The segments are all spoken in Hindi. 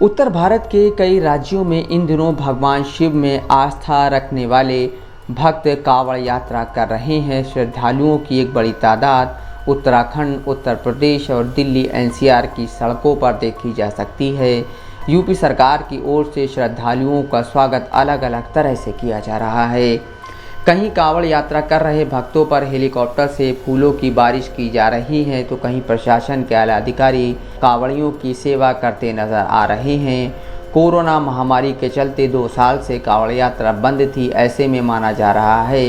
उत्तर भारत के कई राज्यों में इन दिनों भगवान शिव में आस्था रखने वाले भक्त कांवड़ यात्रा कर रहे हैं। श्रद्धालुओं की एक बड़ी तादाद उत्तराखंड, उत्तर प्रदेश और दिल्ली एनसीआर की सड़कों पर देखी जा सकती है। यूपी सरकार की ओर से श्रद्धालुओं का स्वागत अलग अलग तरह से किया जा रहा है। कहीं कांवड़ यात्रा कर रहे भक्तों पर हेलीकॉप्टर से फूलों की बारिश की जा रही है, तो कहीं प्रशासन के आला अधिकारी कांवड़ियों की सेवा करते नजर आ रहे हैं। कोरोना महामारी के चलते 2 साल से कांवड़ यात्रा बंद थी। ऐसे में माना जा रहा है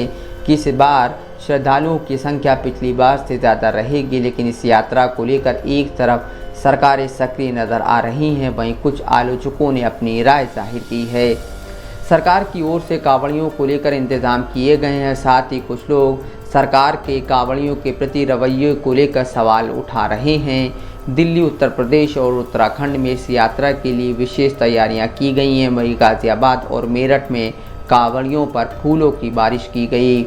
कि इस बार श्रद्धालुओं की संख्या पिछली बार से ज़्यादा रहेगी, लेकिन इस यात्रा को लेकर एक तरफ सरकारें सक्रिय नज़र आ रही हैं, वहीं कुछ आलोचकों ने अपनी राय जाहिर की है। सरकार की ओर से कांवड़ियों को लेकर इंतजाम किए गए हैं। साथ ही कुछ लोग सरकार के कांवड़ियों के प्रति रवैये को लेकर सवाल उठा रहे हैं। दिल्ली, उत्तर प्रदेश और उत्तराखंड में इस यात्रा के लिए विशेष तैयारियां की गई हैं। वहीं गाजियाबाद और मेरठ में कांवड़ियों पर फूलों की बारिश की गई।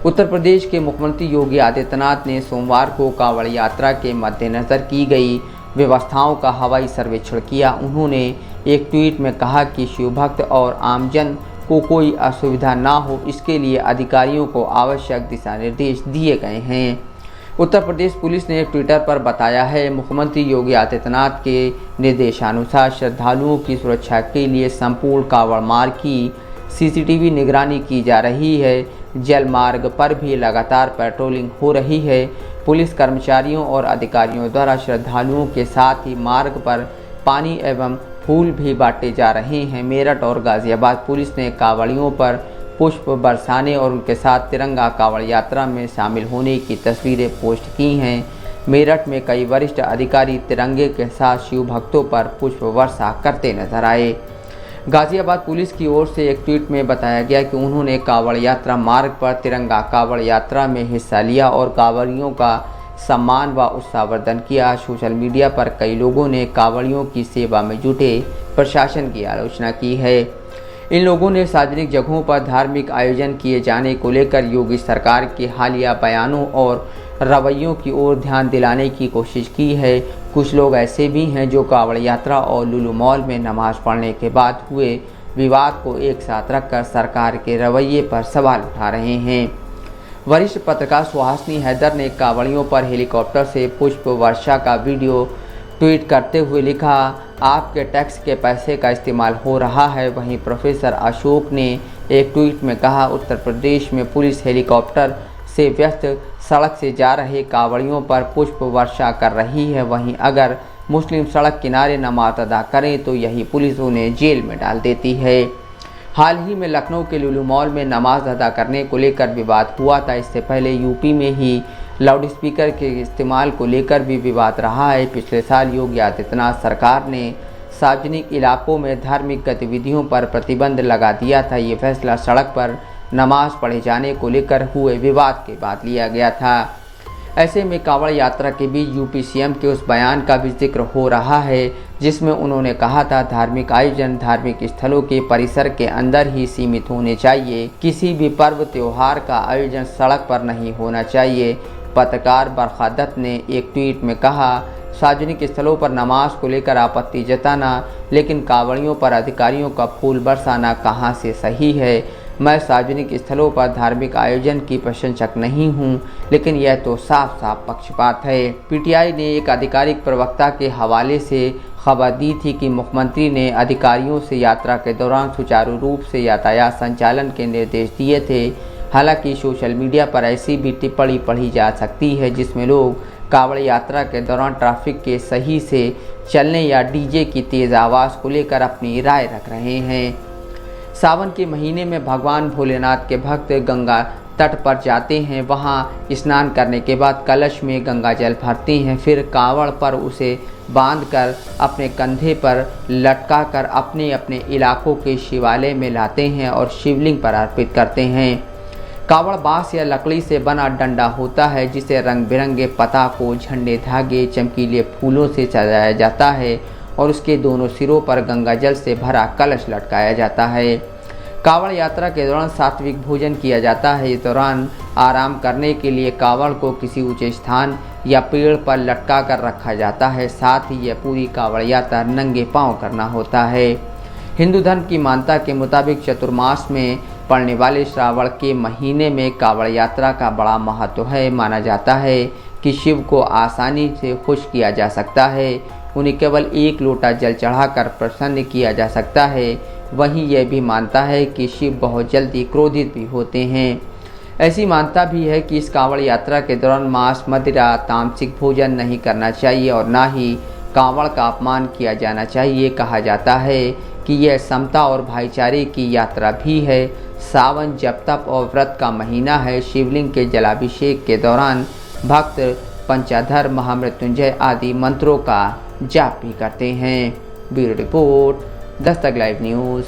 उत्तर प्रदेश के मुख्यमंत्री योगी आदित्यनाथ ने सोमवार को कांवड़ यात्रा के मद्देनज़र की गई व्यवस्थाओं का हवाई सर्वेक्षण किया। उन्होंने एक ट्वीट में कहा कि शिव भक्त और आमजन को कोई असुविधा ना हो, इसके लिए अधिकारियों को आवश्यक दिशा निर्देश दिए गए हैं। उत्तर प्रदेश पुलिस ने ट्विटर पर बताया है, मुख्यमंत्री योगी आदित्यनाथ के निर्देशानुसार श्रद्धालुओं की सुरक्षा के लिए संपूर्ण कांवड़ मार्ग की सीसीटीवी निगरानी की जा रही है। जल मार्ग पर भी लगातार पेट्रोलिंग हो रही है। पुलिस कर्मचारियों और अधिकारियों द्वारा श्रद्धालुओं के साथ ही मार्ग पर पानी एवं फूल भी बांटे जा रहे हैं। मेरठ और गाजियाबाद पुलिस ने कांवड़ियों पर पुष्प बरसाने और उनके साथ तिरंगा कांवड़ यात्रा में शामिल होने की तस्वीरें पोस्ट की हैं। मेरठ में कई वरिष्ठ अधिकारी तिरंगे के साथ शिव भक्तों पर पुष्प वर्षा करते नजर आए। गाजियाबाद पुलिस की ओर से एक ट्वीट में बताया गया कि उन्होंने कांवड़ यात्रा मार्ग पर तिरंगा कांवड़ यात्रा में हिस्सा लिया और कांवड़ियों का सम्मान व उत्साहवर्धन किया। सोशल मीडिया पर कई लोगों ने कांवड़ियों की सेवा में जुटे प्रशासन की आलोचना की है। इन लोगों ने सार्वजनिक जगहों पर धार्मिक आयोजन किए जाने को लेकर योगी सरकार के हालिया बयानों और रवैयों की ओर ध्यान दिलाने की कोशिश की है। कुछ लोग ऐसे भी हैं जो कांवड़ यात्रा और लुलु मॉल में नमाज पढ़ने के बाद हुए विवाद को एक साथ रखकर सरकार के रवैये पर सवाल उठा रहे हैं। वरिष्ठ पत्रकार सुहासिनी हैदर ने कांवड़ियों पर हेलीकॉप्टर से पुष्प वर्षा का वीडियो ट्वीट करते हुए लिखा, आपके टैक्स के पैसे का इस्तेमाल हो रहा है। वहीं प्रोफेसर अशोक ने एक ट्वीट में कहा, उत्तर प्रदेश में पुलिस हेलीकॉप्टर से व्यस्त सड़क से जा रहे कांवड़ियों पर पुष्प वर्षा कर रही है। वहीं अगर मुस्लिम सड़क किनारे नमाज अदा करें तो यही पुलिस उन्हें जेल में डाल देती है। हाल ही में लखनऊ के लुलु मॉल में नमाज अदा करने को लेकर विवाद हुआ था। इससे पहले यूपी में ही लाउडस्पीकर के इस्तेमाल को लेकर भी विवाद रहा है। पिछले साल योगी आदित्यनाथ सरकार ने सार्वजनिक इलाकों में धार्मिक गतिविधियों पर प्रतिबंध लगा दिया था। ये फैसला सड़क पर नमाज पढ़े जाने को लेकर हुए विवाद के बाद लिया गया था। ऐसे में कांवड़ यात्रा के बीच यूपी सीएम के उस बयान का भी जिक्र हो रहा है जिसमें उन्होंने कहा था, धार्मिक आयोजन धार्मिक स्थलों के परिसर के अंदर ही सीमित होने चाहिए। किसी भी पर्व त्योहार का आयोजन सड़क पर नहीं होना चाहिए। पत्रकार बरखा दत्त ने एक ट्वीट में कहा, सार्वजनिक स्थलों पर नमाज को लेकर आपत्ति जताना, लेकिन कांवड़ियों पर अधिकारियों का फूल बरसाना कहां से सही है। मैं सार्वजनिक स्थलों पर धार्मिक आयोजन की प्रशंसक नहीं हूं, लेकिन यह तो साफ साफ पक्षपात है। पीटीआई ने एक आधिकारिक प्रवक्ता के हवाले से खबर दी थी कि मुख्यमंत्री ने अधिकारियों से यात्रा के दौरान सुचारू रूप से यातायात संचालन के निर्देश दिए थे। हालांकि सोशल मीडिया पर ऐसी भी टिप्पणी पढ़ी जा सकती है जिसमें लोग कांवड़ यात्रा के दौरान ट्रैफिक के सही से चलने या डीजे की तेज़ आवाज़ को लेकर अपनी राय रख रहे हैं। सावन के महीने में भगवान भोलेनाथ के भक्त गंगा तट पर जाते हैं। वहां स्नान करने के बाद कलश में गंगा जल भरते हैं, फिर कांवड़ पर उसे बांधकर अपने कंधे पर लटकाकर अपने अपने इलाकों के शिवालय में लाते हैं और शिवलिंग पर अर्पित करते हैं। कांवड़ बांस या लकड़ी से बना डंडा होता है जिसे रंग बिरंगे पताकों, झंडे, धागे, चमकीले फूलों से सजाया जाता है और उसके दोनों सिरों पर गंगा जल से भरा कलश लटकाया जाता है। कांवड़ यात्रा के दौरान सात्विक भोजन किया जाता है। इस दौरान आराम करने के लिए कांवड़ को किसी ऊंचे स्थान या पेड़ पर लटका कर रखा जाता है। साथ ही यह पूरी कांवड़ यात्रा नंगे पांव करना होता है। हिंदू धर्म की मान्यता के मुताबिक चतुर्मास में पड़ने वाले श्रावण के महीने में कांवड़ यात्रा का बड़ा महत्व है। माना जाता है कि शिव को आसानी से खुश किया जा सकता है। उन्हें केवल एक लोटा जल चढ़ाकर प्रसन्न किया जा सकता है। वहीं यह भी मानता है कि शिव बहुत जल्दी क्रोधित भी होते हैं। ऐसी मान्यता भी है कि इस कांवड़ यात्रा के दौरान मांस, मदिरा, तामसिक भोजन नहीं करना चाहिए और ना ही कांवड़ का अपमान किया जाना चाहिए। कहा जाता है कि यह समता और भाईचारे की यात्रा भी है। सावन जप तप और व्रत का महीना है। शिवलिंग के जलाभिषेक के दौरान भक्त पंचाधर, महामृत्युंजय आदि मंत्रों का जाप भी करते हैं। Bureau report, Dastak live news.